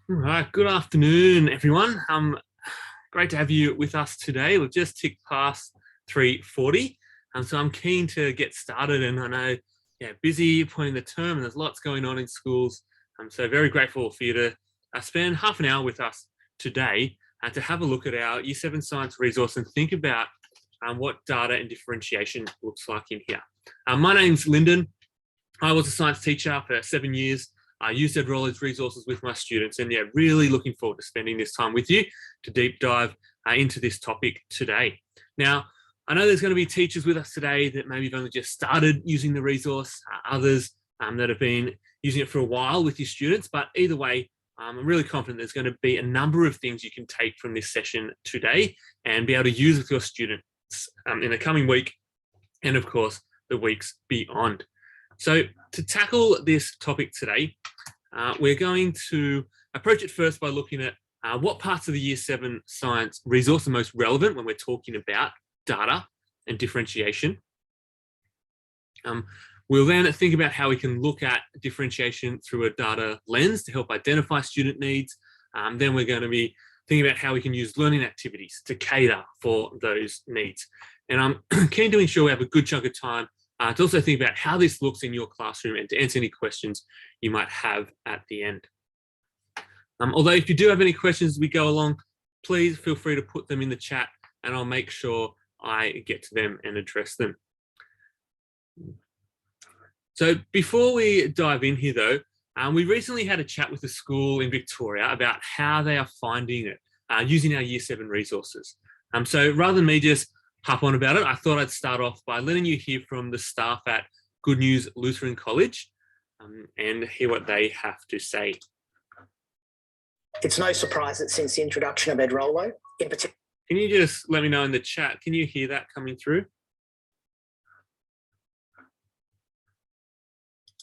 All right, good afternoon, everyone. Great to have you with us today. We've just ticked past 3:40, so I'm keen to get started. And I know, busy point in the term, and there's lots going on in schools. I'm so very grateful for you to spend half an hour with us today to have a look at our Year 7 science resource and think about what data and differentiation looks like in here. My name's Linden. I was a science teacher for 7 years. I used Edrolo's resources with my students, and really looking forward to spending this time with you to deep dive into this topic today. Now, I know there's going to be teachers with us today that maybe have only just started using the resource, others that have been using it for a while with your students, but either way, I'm really confident there's going to be a number of things you can take from this session today and be able to use with your students in the coming week and, of course, the weeks beyond. So to tackle this topic today, we're going to approach it first by looking at what parts of the Year 7 science resource are most relevant when we're talking about data and differentiation. We'll then think about how we can look at differentiation through a data lens to help identify student needs. Then we're going to be thinking about how we can use learning activities to cater for those needs. And I'm keen to ensure we have a good chunk of time to also think about how this looks in your classroom and to answer any questions you might have at the end. Although if you do have any questions as we go along, please feel free to put them in the chat and I'll make sure I get to them and address them. So before we dive in here though, we recently had a chat with a school in Victoria about how they are finding it using our Year 7 resources. So rather than me just hop on about it, I thought I'd start off by letting you hear from the staff at Good News Lutheran College and hear what they have to say. It's no surprise that since the introduction of Edrolo, in particular... Can you just let me know in the chat, can you hear that coming through?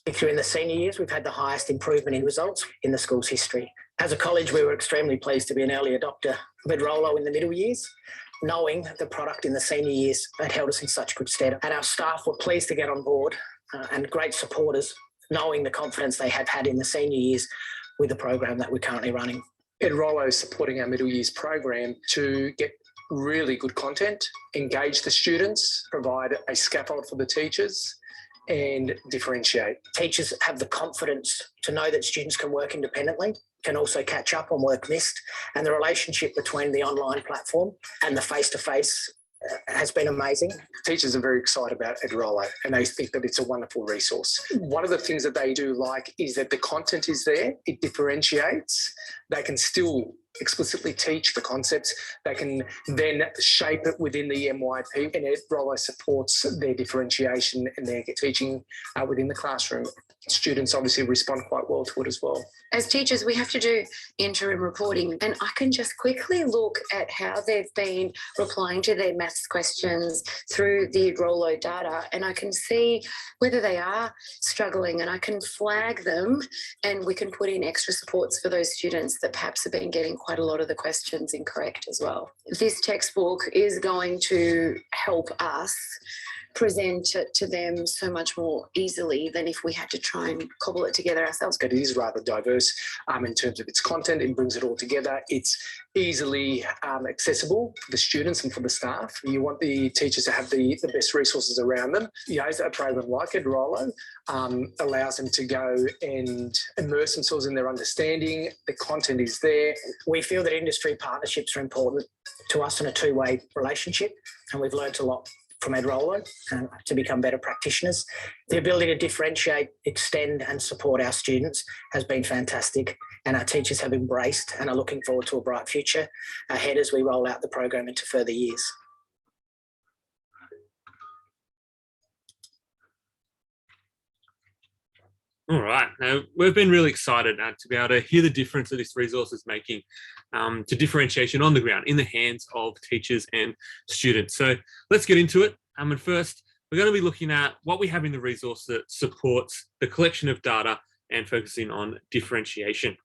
In the senior years, we've had the highest improvement in results in the school's history. As a college, we were extremely pleased to be an early adopter of Edrolo in the middle years, knowing the product in the senior years had held us in such good stead. And our staff were pleased to get on board and great supporters, knowing the confidence they have had in the senior years with the program that we're currently running. Edrolo is supporting our middle years program to get really good content, engage the students, provide a scaffold for the teachers, and differentiate. Teachers have the confidence to know that students can work independently, can also catch up on work missed, and the relationship between the online platform and the face-to-face has been amazing. Teachers are very excited about Edrolo and they think that it's a wonderful resource. One of the things that they do like is that the content is there, it differentiates, they can still explicitly teach the concepts, they can then shape it within the MYP, and Edrolo supports their differentiation and their teaching within the classroom. Students obviously respond quite well to it as well. As teachers, we have to do interim reporting, and I can just quickly look at how they've been replying to their maths questions through the Edrolo data, and I can see whether they are struggling, and I can flag them, and we can put in extra supports for those students that perhaps have been getting quite a lot of the questions incorrect as well. This textbook is going to help us present it to them so much more easily than if we had to try and cobble it together ourselves. It is rather diverse in terms of its content. It brings it all together. It's easily accessible for the students and for the staff. You want the teachers to have the best resources around them. A program like Edrolo allows them to go and immerse themselves in their understanding. The content is there. We feel that industry partnerships are important to us in a two-way relationship, and we've learnt a lot from Edrolo to become better practitioners. The ability to differentiate, extend and support our students has been fantastic, and our teachers have embraced and are looking forward to a bright future ahead as we roll out the program into further years. All right, now we've been really excited to be able to hear the difference that this resource is making to differentiation on the ground in the hands of teachers and students. So let's get into it. And first, we're going to be looking at what we have in the resource that supports the collection of data and focusing on differentiation.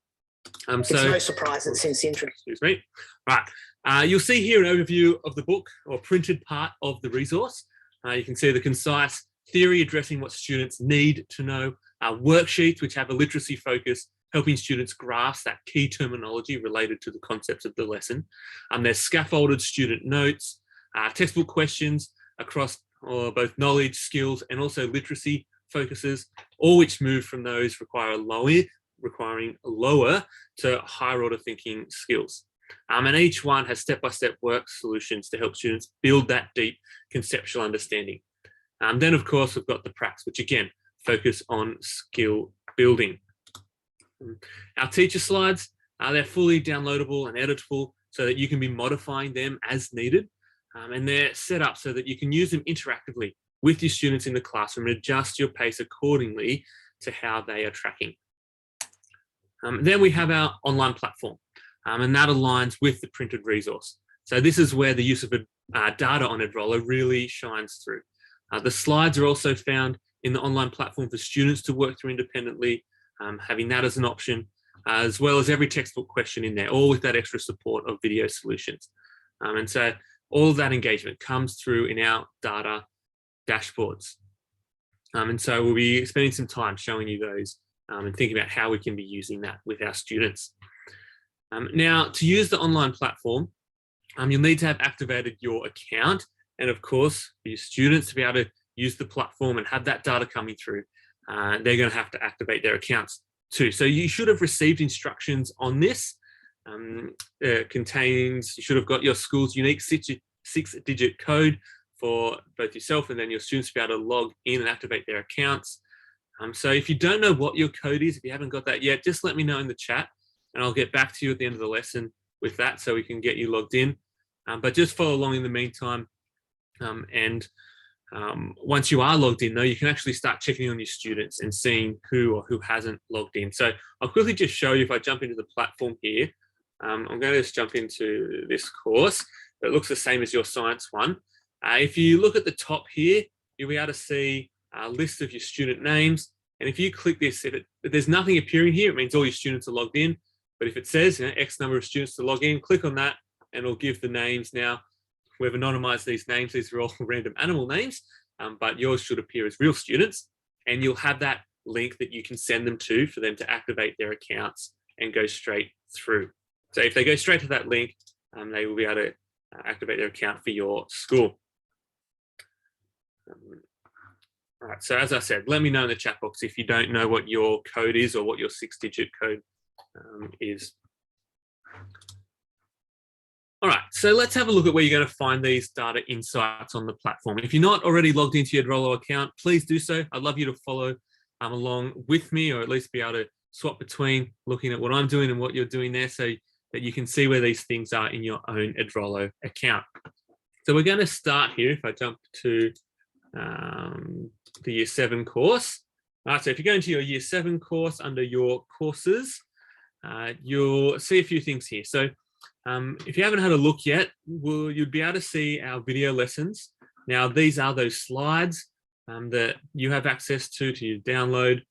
It's no surprise that since the introduction. Excuse me. Right, you'll see here an overview of the book or printed part of the resource. You can see the concise theory addressing what students need to know, worksheets which have a literacy focus, helping students grasp that key terminology related to the concepts of the lesson. There's scaffolded student notes, textbook questions across both knowledge, skills, and also literacy focuses, all which move from those requiring lower to higher order thinking skills. And each one has step-by-step work solutions to help students build that deep conceptual understanding. Then, of course, we've got the pracs, which again, focus on skill building. Our teacher slides, they're fully downloadable and editable so that you can be modifying them as needed. And they're set up so that you can use them interactively with your students in the classroom and adjust your pace accordingly to how they are tracking. Then we have our online platform, and that aligns with the printed resource. So this is where the use of data on Edrolo really shines through. The slides are also found in the online platform for students to work through independently, having that as an option, as well as every textbook question in there, all with that extra support of video solutions. And so all of that engagement comes through in our data dashboards. And so we'll be spending some time showing you those and thinking about how we can be using that with our students. Now, to use the online platform, you'll need to have activated your account, and of course, for your students to be able to use the platform and have that data coming through, they're going to have to activate their accounts too. So you should have received instructions on this. You should have got your school's unique six-digit code for both yourself and then your students to be able to log in and activate their accounts. So if you don't know what your code is, if you haven't got that yet, just let me know in the chat and I'll get back to you at the end of the lesson with that so we can get you logged in. But just follow along in the meantime. Once you are logged in though, you can actually start checking on your students and seeing who or who hasn't logged in. So I'll quickly just show you if I jump into the platform here. I'm going to just jump into this course. It looks the same as your science one. If you look at the top here, you'll be able to see a list of your student names. And if you click this, if there's nothing appearing here, it means all your students are logged in. But if it says X number of students to log in, click on that and it'll give the names. Now, we've anonymized these names. These are all random animal names, but yours should appear as real students. And you'll have that link that you can send them to for them to activate their accounts and go straight through. So if they go straight to that link, they will be able to activate their account for your school. All right, so as I said, let me know in the chat box if you don't know what your code is or what your six-digit code is. All right, so let's have a look at where you're going to find these data insights on the platform. If you're not already logged into your Edrolo account, please do so. I'd love you to follow along with me, or at least be able to swap between looking at what I'm doing and what you're doing there so that you can see where these things are in your own Edrolo account. So we're going to start here. If I jump to the Year 7 course. All right, so if you go into your Year 7 course under your courses, you'll see a few things here. So if you haven't had a look yet, you'd be able to see our video lessons. Now, these are those slides that you have access to download.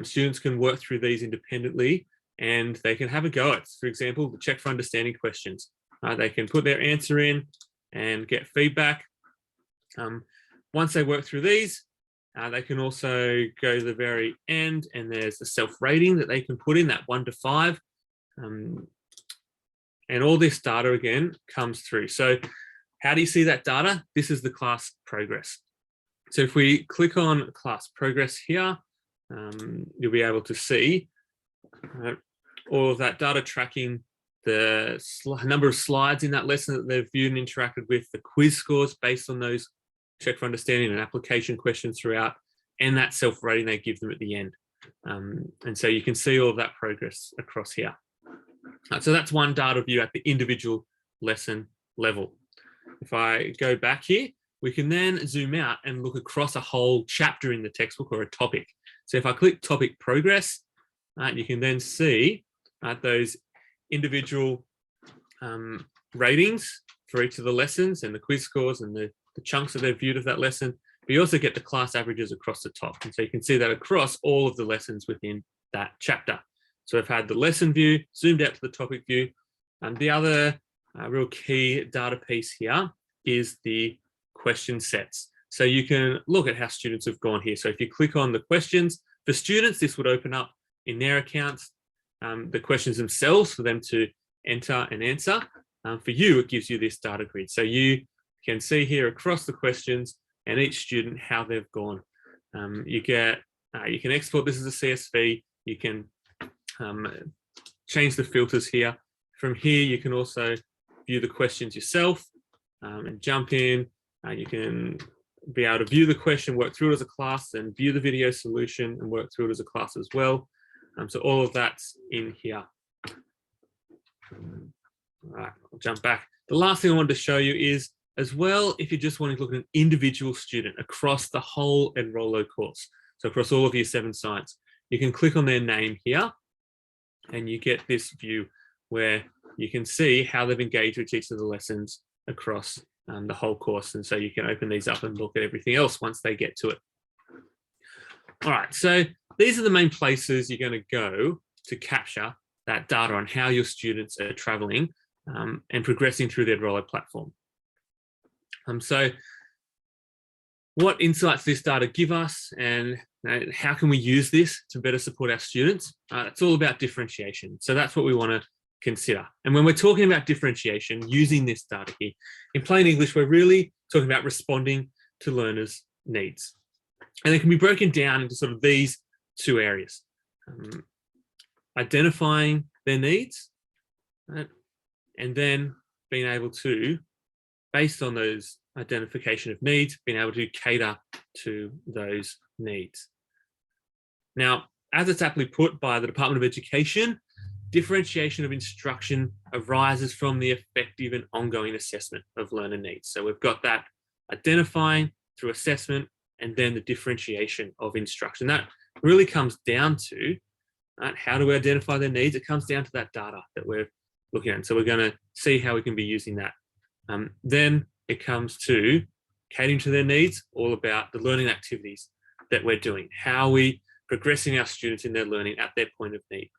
Students can work through these independently and they can have a go at, for example, the check for understanding questions. They can put their answer in and get feedback. Once they work through these, they can also go to the very end and there's the self-rating that they can put in, that 1 to 5. And all this data again comes through. So how do you see that data? This is the class progress. So if we click on class progress here, you'll be able to see all of that data tracking the number of slides in that lesson that they've viewed and interacted with, the quiz scores based on those check for understanding and application questions throughout, and that self-rating they give them at the end. And so you can see all of that progress across here. So that's one data view at the individual lesson level. If I go back here, we can then zoom out and look across a whole chapter in the textbook or a topic. So if I click topic progress, you can then see those individual ratings for each of the lessons and the quiz scores and the chunks that they've viewed of that lesson. But you also get the class averages across the top. And so you can see that across all of the lessons within that chapter. So I've had the lesson view, zoomed out to the topic view. And the other real key data piece here is the question sets. So you can look at how students have gone here. So if you click on the questions, for students, this would open up in their accounts the questions themselves for them to enter and answer. For you, it gives you this data grid. So you can see here across the questions and each student how they've gone. You can export this as a CSV. You can change the filters here. From here, you can also view the questions yourself and jump in. You can be able to view the question, work through it as a class, and view the video solution and work through it as a class as well. So all of that's in here. All right, I'll jump back. The last thing I wanted to show you is, as well, if you just want to look at an individual student across the whole Edrolo course, so across all of Year 7 science, you can click on their name here and you get this view where you can see how they've engaged with each of the lessons across the whole course. And so you can open these up and look at everything else once they get to it. All right, so these are the main places you're going to go to capture that data on how your students are traveling and progressing through the Edrolo platform. So what insights does this data give us, and how can we use this to better support our students? It's all about differentiation. So that's what we want to consider. And when we're talking about differentiation, using this data here, in plain English, we're really talking about responding to learners' needs. And it can be broken down into sort of these two areas. Identifying their needs, right? And then being able to, based on those identification of needs, being able to cater to those needs. Now, as it's aptly put by the Department of Education, differentiation of instruction arises from the effective and ongoing assessment of learner needs. So we've got that identifying through assessment and then the differentiation of instruction. That really comes down to how do we identify their needs? It comes down to that data that we're looking at. And so we're going to see how we can be using that. Then it comes to catering to their needs, all about the learning activities that we're doing. How are we progressing our students in their learning at their point of need?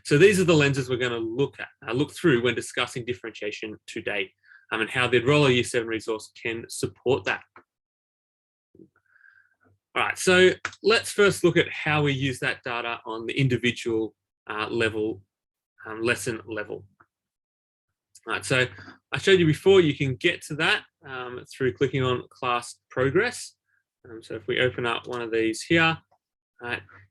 So these are the lenses we're going to look through when discussing differentiation today, and how the Edrolo Year 7 resource can support that. All right, so let's first look at how we use that data on the individual level, lesson level. All right, so I showed you before, you can get to that through clicking on class progress. So if we open up one of these here,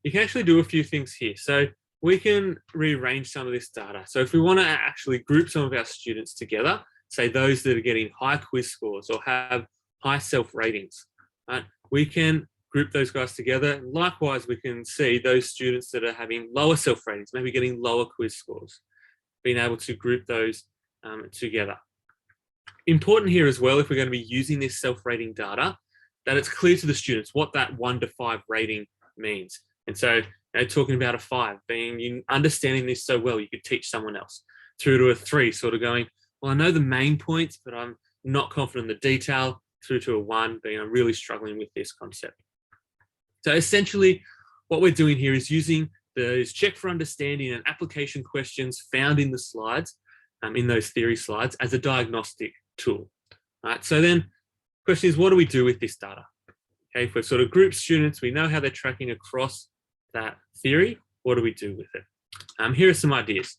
you can actually do a few things here. So we can rearrange some of this data. So if we want to actually group some of our students together, say those that are getting high quiz scores or have high self ratings, right, we can group those guys together. Likewise, we can see those students that are having lower self ratings, maybe getting lower quiz scores, being able to group those together. Important here as well, if we're going to be using this self-rating data, that it's clear to the students what that 1 to 5 rating means. And so, talking about a 5, being you understanding this so well, you could teach someone else, through to a 3, sort of going, well, I know the main points, but I'm not confident in the detail, through to a 1, being I'm really struggling with this concept. So essentially, what we're doing here is using those check for understanding and application questions found in the slides, in those theory slides, as a diagnostic tool. All right, so then the question is, what do we do with this data? Okay, if we've sort of grouped students, we know how they're tracking across that theory, what do we do with it? Here are some ideas.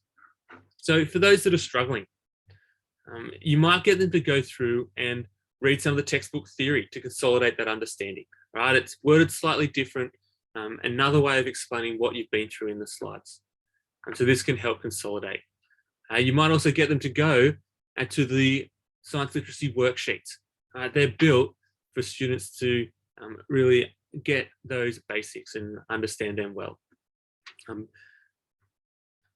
So for those that are struggling, you might get them to go through and read some of the textbook theory to consolidate that understanding, right? It's worded slightly different, another way of explaining what you've been through in the slides. And so this can help consolidate. You might also get them to go to the science literacy worksheets. They're built for students to really get those basics and understand them well.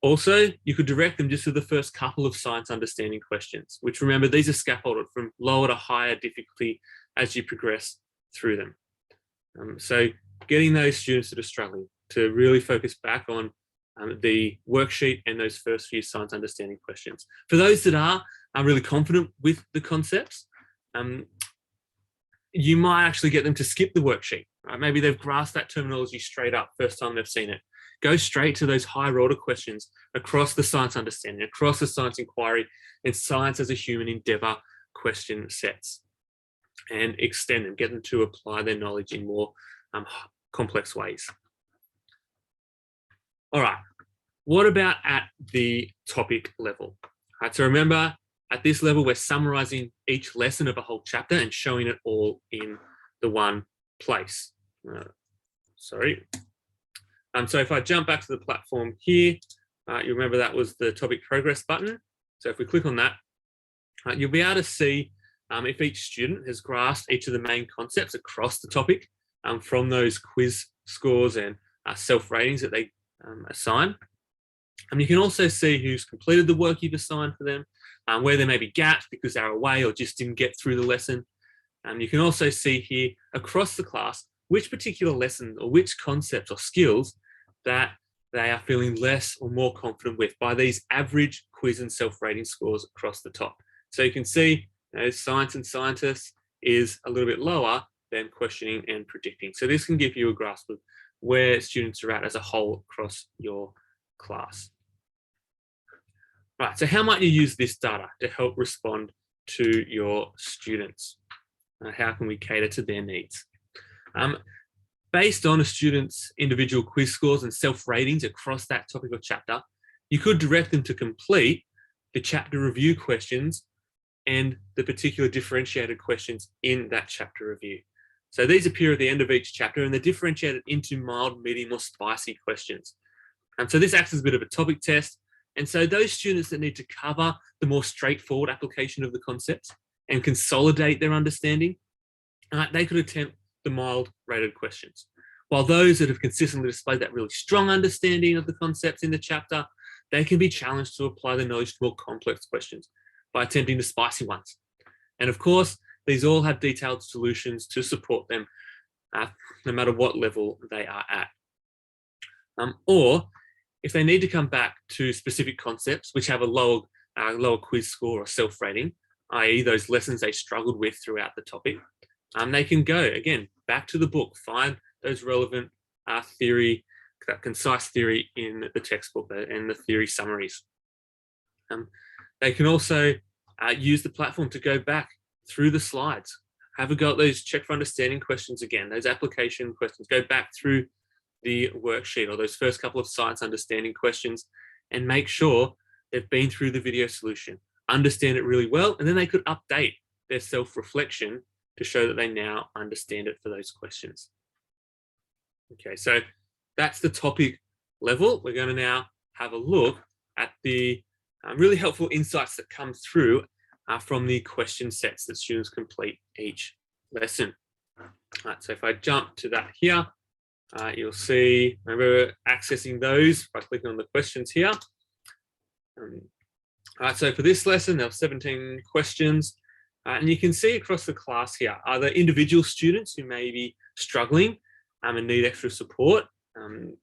Also, you could direct them just to the first couple of science understanding questions, which, remember, these are scaffolded from lower to higher difficulty as you progress through them. So getting those students that are struggling to really focus back on the worksheet and those first few science understanding questions. For those that are really confident with the concepts, you might actually get them to skip the worksheet. Right? Maybe they've grasped that terminology straight up first time they've seen it. Go straight to those higher order questions across the science understanding, across the science inquiry and science as a human endeavour question sets, and extend them, get them to apply their knowledge in more complex ways. All right, What about at the topic level? Right, so remember, at this level, we're summarizing each lesson of a whole chapter and showing it all in the one place. Sorry. So if I jump back to the platform here, you remember that was the topic progress button. So if we click on that, you'll be able to see if each student has grasped each of the main concepts across the topic from those quiz scores and self-ratings that they assign. You can also see who's completed the work you've assigned for them, where there may be gaps because they're away or just didn't get through the lesson. You can also see here across the class which particular lessons or which concepts or skills that they are feeling less or more confident with by these average quiz and self-rating scores across the top. So you can see science and scientists is a little bit lower than questioning and predicting. So this can give you a grasp of where students are at as a whole across your class. Right, so how might you use this data to help respond to your students? How can we cater to their needs? Based on a student's individual quiz scores and self-ratings across that topic or chapter, you could direct them to complete the chapter review questions and the particular differentiated questions in that chapter review. So these appear at the end of each chapter and they're differentiated into mild, medium or spicy questions. So this acts as a bit of a topic test. And so those students that need to cover the more straightforward application of the concepts and consolidate their understanding, they could attempt the mild rated questions. While those that have consistently displayed that really strong understanding of the concepts in the chapter, they can be challenged to apply the knowledge to more complex questions by attempting the spicy ones. And of course, these all have detailed solutions to support them no matter what level they are at. Or if they need to come back to specific concepts which have a lower quiz score or self-rating, i.e. those lessons they struggled with throughout the topic, they can go, again, back to the book, find those relevant theory, that concise theory in the textbook and the theory summaries. They can also use the platform to go back through the slides, have a go at those check for understanding questions again, those application questions, go back through the worksheet or those first couple of science understanding questions and make sure they've been through the video solution, understand it really well, and then they could update their self-reflection to show that they now understand it for those questions. Okay, so that's the topic level. We're going to now have a look at the really helpful insights that come through from the question sets that students complete each lesson. Right, so if I jump to that here, you'll see, remember accessing those by clicking on the questions here. All right, so for this lesson, there are 17 questions. And you can see across the class here, are there individual students who may be struggling and need extra support? And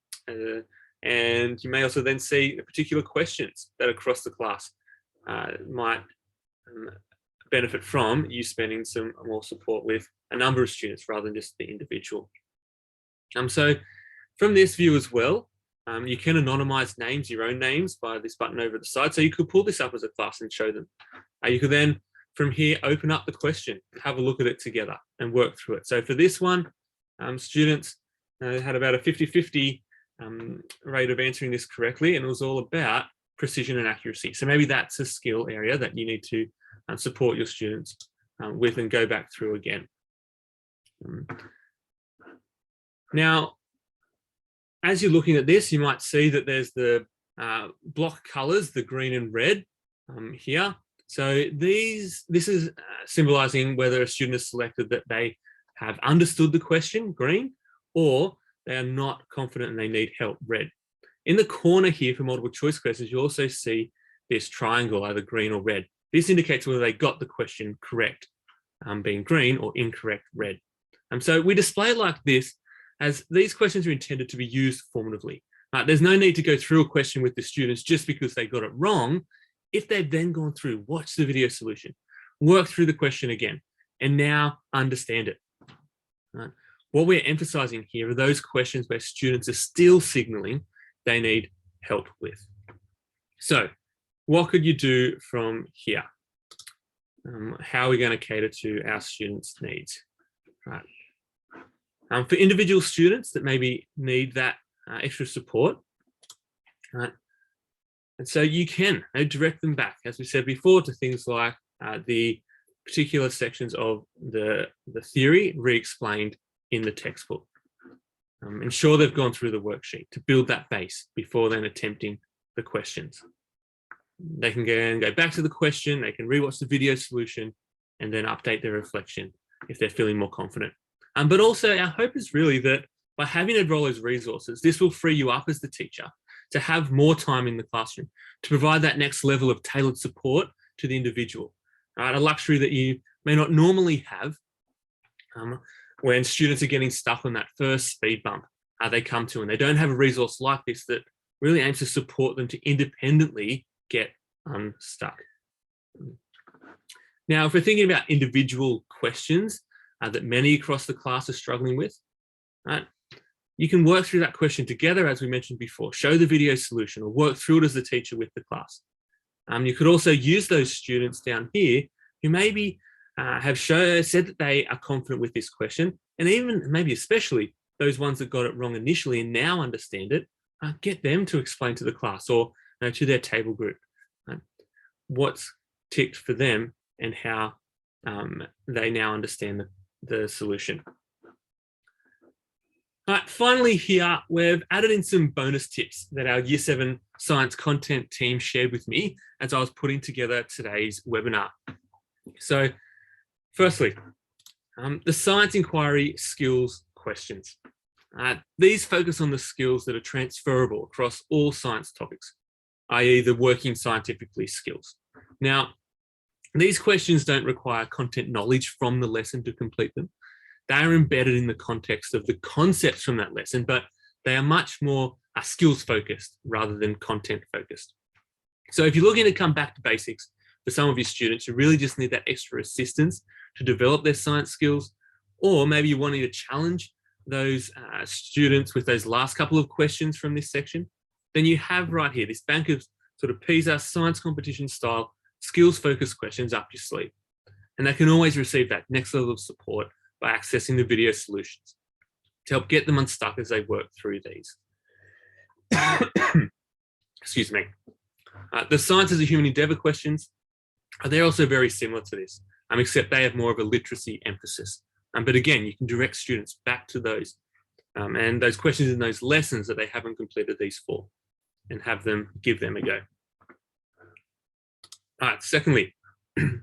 you may also then see the particular questions that across the class might benefit from you spending some more support with a number of students rather than just the individual. So from this view as well, you can anonymize names, your own names, by this button over at the side. So you could pull this up as a class and show them. You could then, from here, open up the question, have a look at it together and work through it. So for this one, students had about a 50-50 rate of answering this correctly, and it was all about precision and accuracy. So maybe that's a skill area that you need to support your students with and go back through again. Now, as you're looking at this, you might see that there's the block colors, the green and red here. So this is symbolizing whether a student has selected that they have understood the question, green, or they are not confident and they need help, red. In the corner here for multiple choice questions, you also see this triangle, either green or red. This indicates whether they got the question correct, being green, or incorrect, red. So we display it like this, as these questions are intended to be used formatively. There's no need to go through a question with the students just because they got it wrong. If they've then gone through, watch the video solution, work through the question again, and now understand it. What we're emphasizing here are those questions where students are still signaling they need help with. So what could you do from here? How are we going to cater to our students' needs? For individual students that maybe need that extra support, And so you can direct them back, as we said before, to things like the particular sections of the theory re-explained in the textbook. Ensure they've gone through the worksheet to build that base before then attempting the questions. They can go back to the question, they can rewatch the video solution, and then update their reflection if they're feeling more confident. But also our hope is really that by having Edrolo's resources, this will free you up as the teacher to have more time in the classroom, to provide that next level of tailored support to the individual. A luxury that you may not normally have when students are getting stuck on that first speed bump they come to, and they don't have a resource like this that really aims to support them to independently get unstuck. Now, if we're thinking about individual questions that many across the class are struggling with, you can work through that question together, as we mentioned before, show the video solution or work through it as a teacher with the class. You could also use those students down here who maybe have said that they are confident with this question, and even maybe especially those ones that got it wrong initially and now understand it, get them to explain to the class or to their table group what's ticked for them and how they now understand the solution. All right, finally here, we've added in some bonus tips that our Year 7 science content team shared with me as I was putting together today's webinar. So firstly, the science inquiry skills questions. These focus on the skills that are transferable across all science topics, i.e. the working scientifically skills. Now, these questions don't require content knowledge from the lesson to complete them. They are embedded in the context of the concepts from that lesson, but they are much more skills focused rather than content focused. So if you're looking to come back to basics for some of your students, you really just need that extra assistance to develop their science skills, or maybe you're wanting to challenge those students with those last couple of questions from this section, then you have right here this bank of sort of PISA science competition style skills focused questions up your sleeve. And they can always receive that next level of support by accessing the video solutions to help get them unstuck as they work through these. Excuse me. The science as a human endeavour questions, they're also very similar to this, except they have more of a literacy emphasis. But again, you can direct students back to those and those questions in those lessons that they haven't completed these for, and have them give them a go. All right, secondly,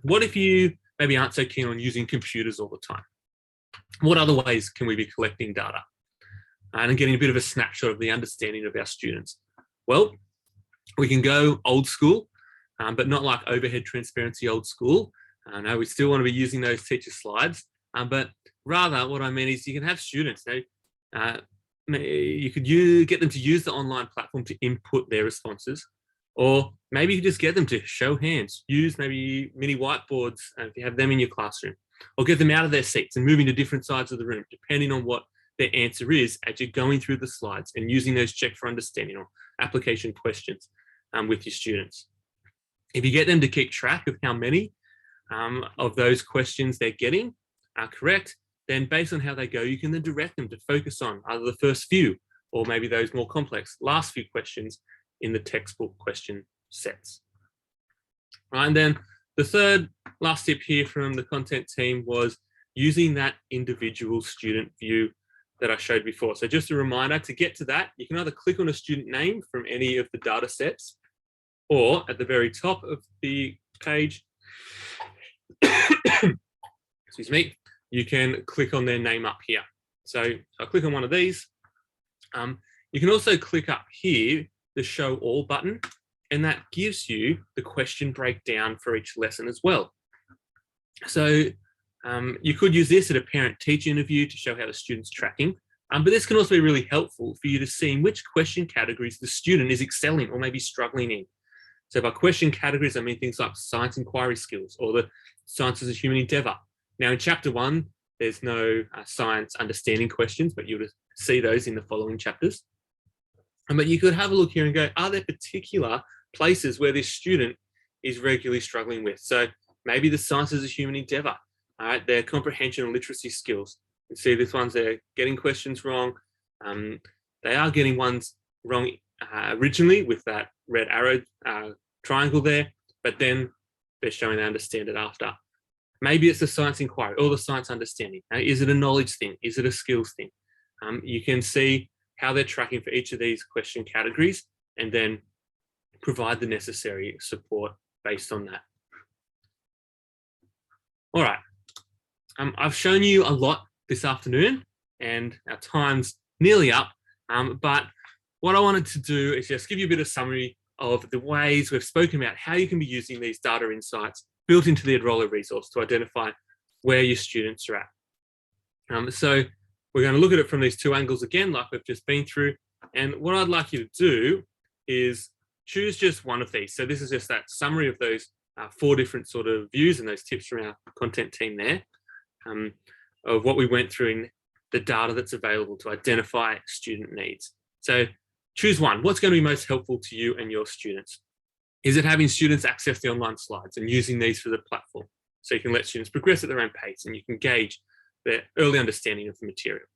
what if you maybe aren't so keen on using computers all the time? What other ways can we be collecting data and getting a bit of a snapshot of the understanding of our students? Well, we can go old school, but not like overhead transparency old school. No, we still want to be using those teacher slides, but rather what I mean is you can have students, you could get them to use the online platform to input their responses, or maybe you could just get them to show hands, use maybe mini whiteboards if you have them in your classroom, or get them out of their seats and moving to different sides of the room, depending on what their answer is as you're going through the slides and using those check for understanding or application questions with your students. If you get them to keep track of how many of those questions they're getting are correct, then based on how they go, you can then direct them to focus on either the first few or maybe those more complex last few questions in the textbook question sets. Right, and then the third last tip here from the content team was using that individual student view that I showed before. So just a reminder, to get to that, you can either click on a student name from any of the data sets, or at the very top of the page, excuse me, you can click on their name up here. So I'll click on one of these. You can also click up here, the show all button, and that gives you the question breakdown for each lesson as well. So you could use this at a parent-teacher interview to show how the student's tracking, but this can also be really helpful for you to see in which question categories the student is excelling or maybe struggling in. So by question categories, I mean things like science inquiry skills or the science as a human endeavour. Now in chapter 1, there's no science understanding questions, but you'll see those in the following chapters. But you could have a look here and go, are there particular places where this student is regularly struggling with? So maybe the science as a human endeavour, their comprehension and literacy skills. You see this one's they're getting questions wrong. They are getting ones wrong originally with that red arrow triangle there, but then they're showing they understand it after. Maybe it's the science inquiry or the science understanding. Is it a knowledge thing? Is it a skills thing? You can see how they're tracking for each of these question categories and then provide the necessary support based on that. All right. I've shown you a lot this afternoon and our time's nearly up. But what I wanted to do is just give you a bit of summary of the ways we've spoken about how you can be using these data insights built into the Edrolo resource to identify where your students are at. So we're going to look at it from these two angles again, like we've just been through. And what I'd like you to do is choose just one of these. So this is just that summary of those 4 different sort of views and those tips from our content team there, of what we went through in the data that's available to identify student needs. So choose one. What's going to be most helpful to you and your students? Is it having students access the online slides and using these for the platform? So you can let students progress at their own pace and you can gauge their early understanding of the material.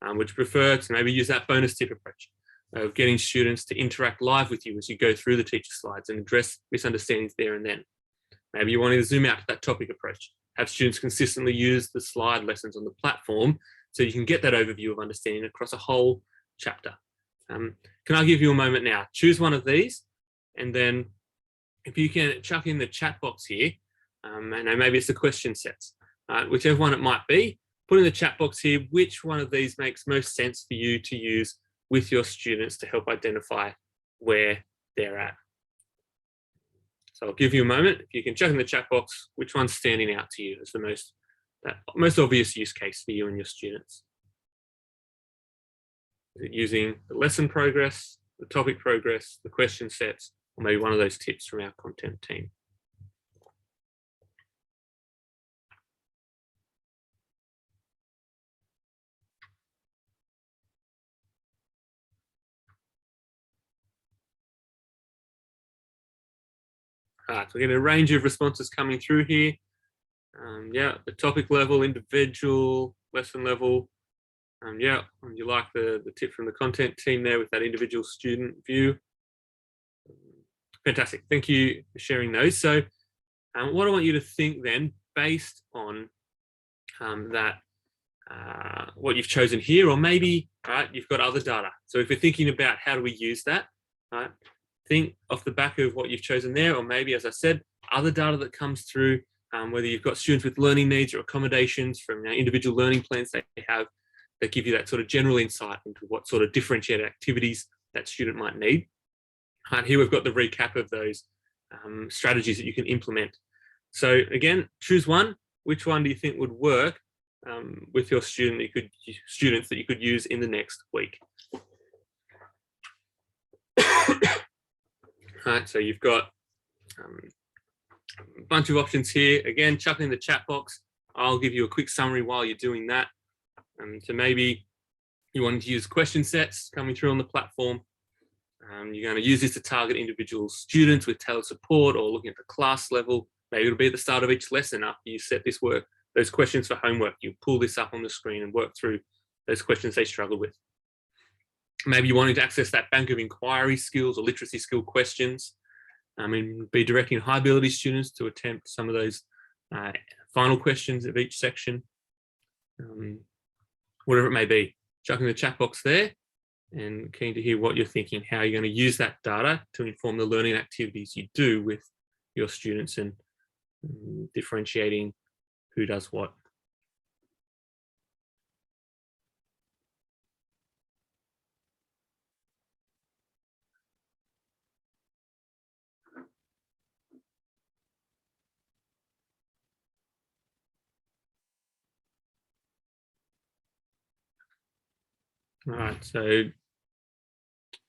Would you prefer to maybe use that bonus tip approach of getting students to interact live with you as you go through the teacher slides and address misunderstandings there and then? Maybe you want to zoom out to that topic approach. Have students consistently use the slide lessons on the platform so you can get that overview of understanding across a whole chapter. Can I give you a moment now? Choose one of these, and then if you can chuck in the chat box here, and maybe it's the question sets, whichever one it might be, put in the chat box here which one of these makes most sense for you to use with your students to help identify where they're at. So I'll give you a moment. If you can check in the chat box, which one's standing out to you as the most obvious use case for you and your students? Is it using the lesson progress, the topic progress, the question sets, or maybe one of those tips from our content team? So we're getting a range of responses coming through here. Yeah, the topic level, individual, lesson level. Yeah, and you like the tip from the content team there with that individual student view. Fantastic, thank you for sharing those. So what I want you to think then, based on what you've chosen here, or maybe you've got other data. So if you're thinking about how do we use that, think off the back of what you've chosen there, or maybe, as I said, other data that comes through, whether you've got students with learning needs or accommodations from individual learning plans they have that give you that sort of general insight into what sort of differentiated activities that student might need. Here we've got the recap of those strategies that you can implement. So again, choose one. Which one do you think would work with your students that you could use in the next week? Right, so you've got a bunch of options here. Again, chuck in the chat box. I'll give you a quick summary while you're doing that. So maybe you want to use question sets coming through on the platform. You're going to use this to target individual students with tailored support, or looking at the class level. Maybe it'll be at the start of each lesson after you set this work, those questions for homework. You pull this up on the screen and work through those questions they struggle with. Maybe you wanted to access that bank of inquiry skills or literacy skill questions. Be directing high ability students to attempt some of those final questions of each section. Whatever it may be, chuck in the chat box there, and keen to hear what you're thinking, how you're going to use that data to inform the learning activities you do with your students and differentiating who does what. All right, so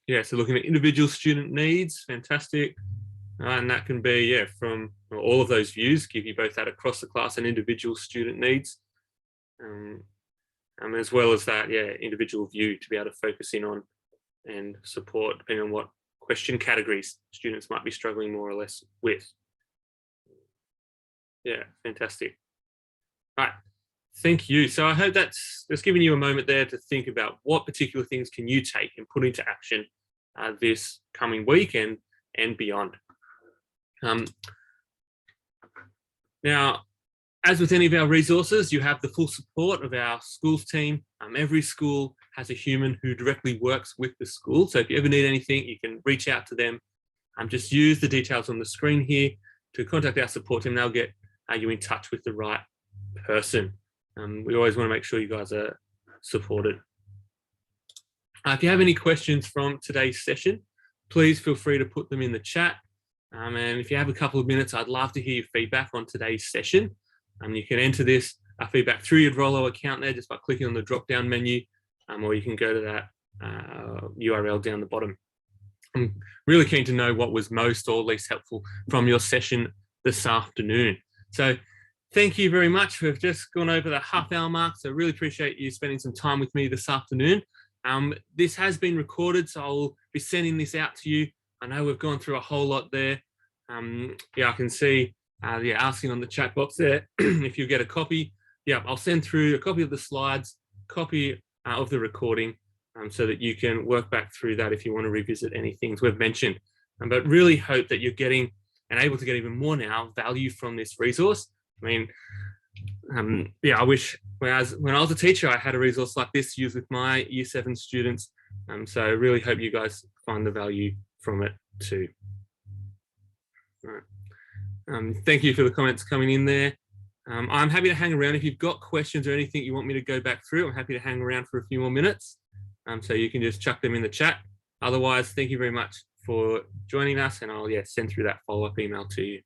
yeah, so looking at individual student needs, fantastic. And that can be, yeah, from all of those views, give you both that across the class and individual student needs, as well as that, yeah, individual view to be able to focus in on and support depending on what question categories students might be struggling more or less with. Yeah, fantastic. All right. Thank you. So I hope that's just giving you a moment there to think about what particular things can you take and put into action this coming week and and beyond. Now, as with any of our resources, you have the full support of our schools team. Every school has a human who directly works with the school. So if you ever need anything, you can reach out to them. Just use the details on the screen here to contact our support team. They'll get you in touch with the right person. We always want to make sure you guys are supported. If you have any questions from today's session, please feel free to put them in the chat. And if you have a couple of minutes, I'd love to hear your feedback on today's session. You can enter this feedback through your Edrolo account there just by clicking on the drop-down menu, or you can go to that URL down the bottom. I'm really keen to know what was most or least helpful from your session this afternoon. So thank you very much. We've just gone over the half-hour mark, so really appreciate you spending some time with me this afternoon. This has been recorded, so I'll be sending this out to you. I know we've gone through a whole lot there. Yeah, I can see asking on the chat box there if you get a copy. Yeah, I'll send through a copy of the slides, copy of the recording, so that you can work back through that if you want to revisit any things we've mentioned. But really hope that you're getting and able to get even more now value from this resource. I mean, yeah, I wish when I was a teacher, I had a resource like this to use with my Year 7 students. So I really hope you guys find the value from it too. All right. Thank you for the comments coming in there. I'm happy to hang around. If you've got questions or anything you want me to go back through, I'm happy to hang around for a few more minutes. So you can just chuck them in the chat. Otherwise, thank you very much for joining us, and I'll send through that follow-up email to you.